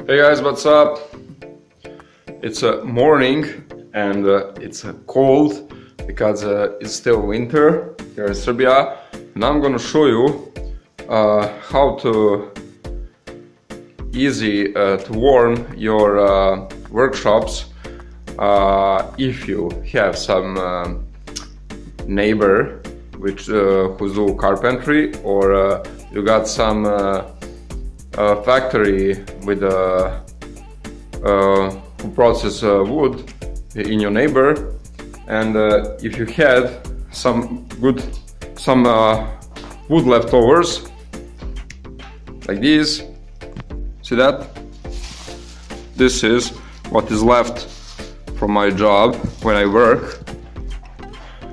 Hey guys, what's up? It's a morning and it's cold because it's still winter here in Serbia, and I'm gonna show you how to easy to warm your workshops if you have some neighbor which who's do carpentry, or you got some factory with who process wood in your neighbor, and if you had some wood leftovers like these, see that? This is what is left from my job when I work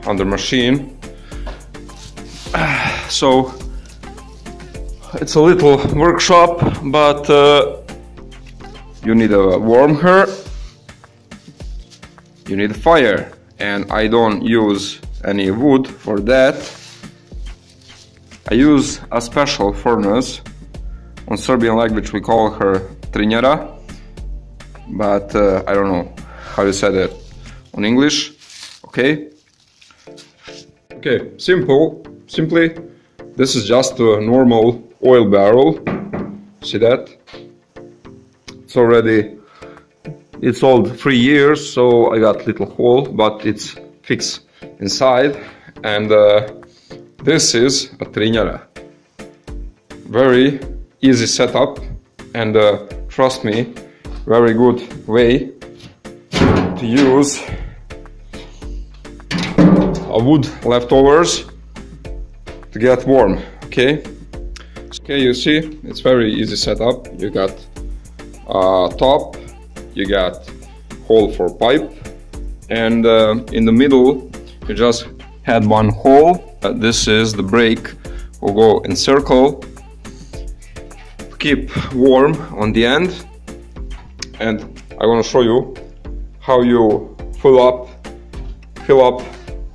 on the machine. So it's a little workshop, but you need a warm her, you need a fire, and I don't use any wood for that. I use a special furnace. On Serbian language we call her trinjera, but I don't know how you say that on English. Okay, simply this is just a normal oil barrel. See that? It's old 3 years, so I got little hole, but it's fixed inside. And this is a trinjera. Very easy setup, and trust me, very good way to use a wood leftovers to get warm. Okay, you see, it's very easy setup. You got top, you got hole for pipe, and in the middle you just had one hole. This is the brake, will go in circle to keep warm on the end. And I want to show you how you fill up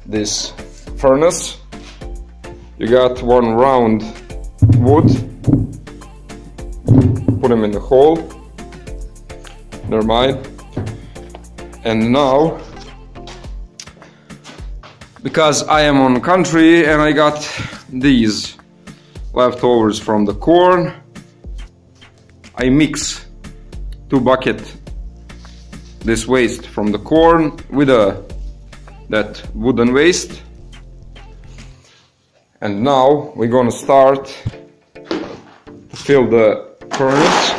this furnace. You got one round wood, put them in the hole, never mind. And now, because I am on country and I got these leftovers from the corn, I mix 2 buckets this waste from the corn with that wooden waste. And now we're gonna start to fill the furnace.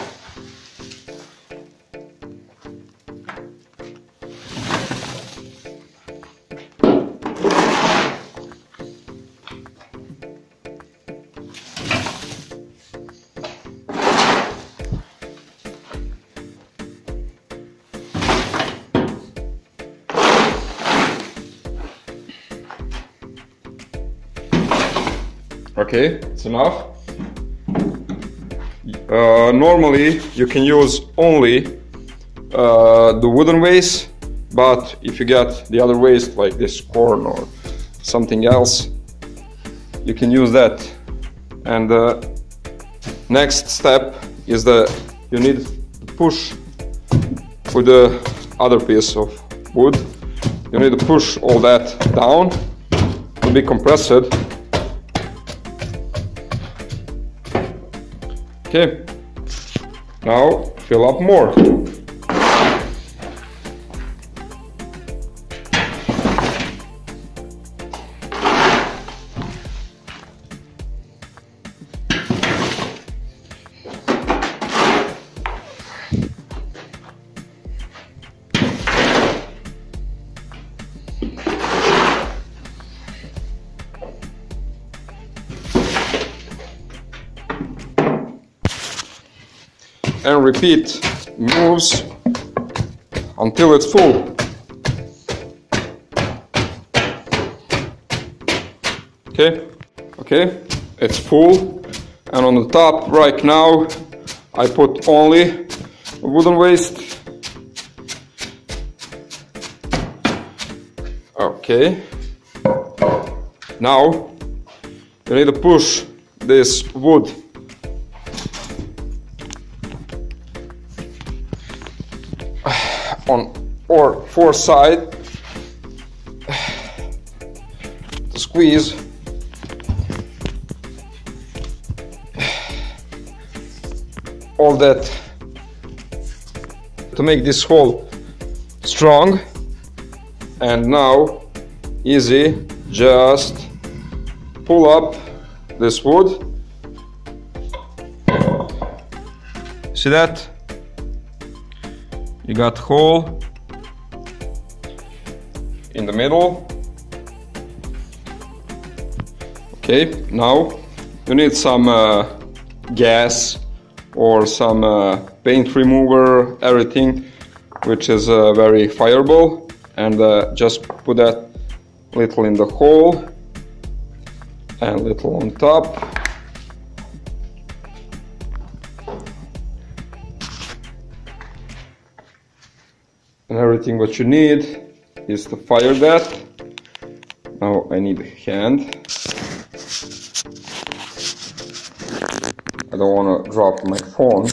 Okay, it's enough. Normally you can use only the wooden waste, but if you get the other waste like this corn or something else, you can use that. And the next step is you need to push with the other piece of wood. You need to push all that down to be compressed. Okay, now fill up more. And repeat moves until it's full. Okay, it's full, and on the top right now I put only wooden waste. Okay, now you need to push this wood on or four side to squeeze all that to make this hole strong. And now easy, just pull up this wood. See that? You got hole in the middle. Okay, now you need some gas or some paint remover, everything which is very fireable, and just put that little in the hole and little on top. And everything what you need is to fire that. Now I need a hand. I don't want to drop my phone.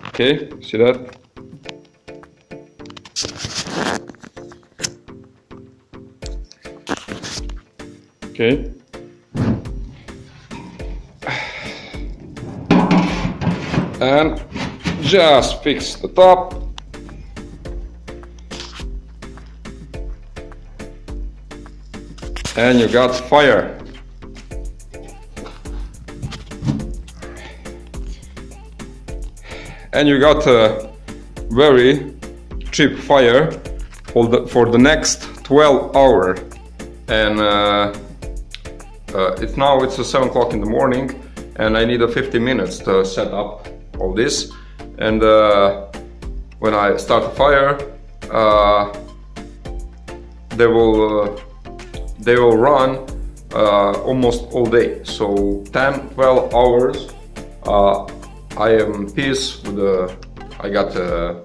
Okay, see that? Okay. And just fix the top. And you got fire. And you got a very cheap fire for the next 12 hours. And it's 7 o'clock in the morning, and I need 50 minutes to set up all this. And when I start the fire, they will run almost all day. So 10-12 hours. I am in peace with I got a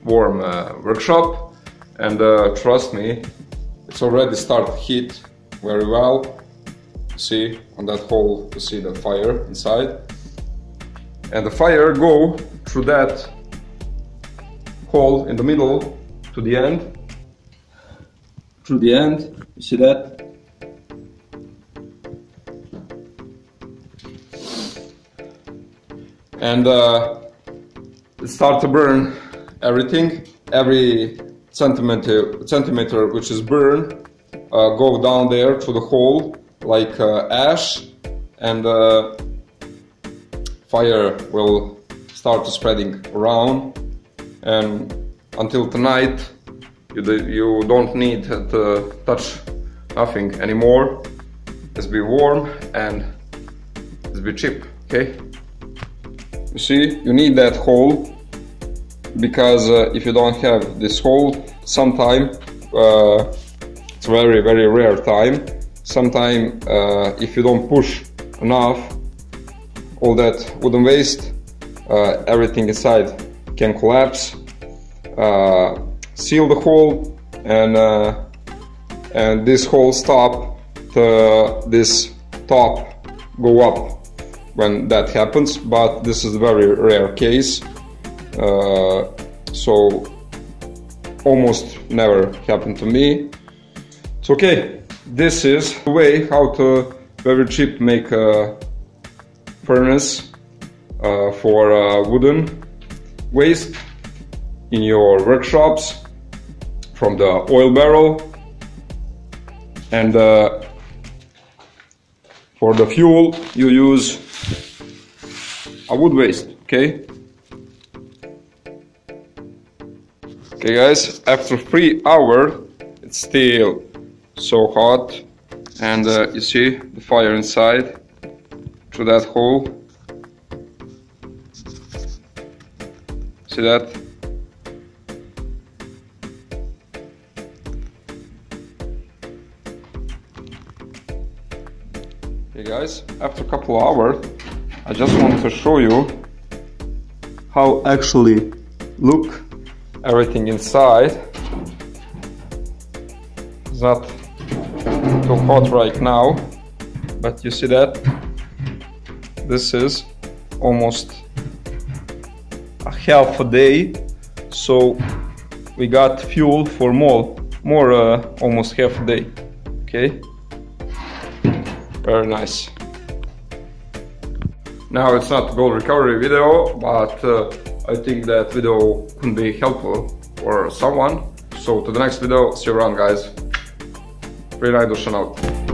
warm workshop, and trust me, it's already started heat very well. See on that hole, you see the fire inside, and the fire go through that hole in the middle to the end. Through the end, you see that? And it starts to burn everything. Every centimeter which is burned go down there to the hole like ash, and fire will start to spreading around. And until tonight, you don't need to touch nothing anymore. It's be warm and it's be cheap. Okay. You see, you need that hole, because if you don't have this hole, sometime it's very rare time. Sometime if you don't push enough, all that wooden waste, everything inside can collapse. Seal the hole, and this hole stop to this top go up when that happens, but this is a very rare case, so almost never happened to me. It's okay. This is the way how to very cheap make a furnace for wooden waste in your workshops from the oil barrel. And for the fuel you use a wood waste. Okay guys, after 3 hours it's still so hot, and you see the fire inside through that hole. See that? Okay guys, after a couple of hours I just want to show you how actually look everything inside. It's not too hot right now, but you see that this is almost a half a day So we got fuel for more almost half a day. Okay, very nice. Now it's not a gold recovery video, but I think that video can be helpful for someone. So to the next video, see you around guys. Pre-night out.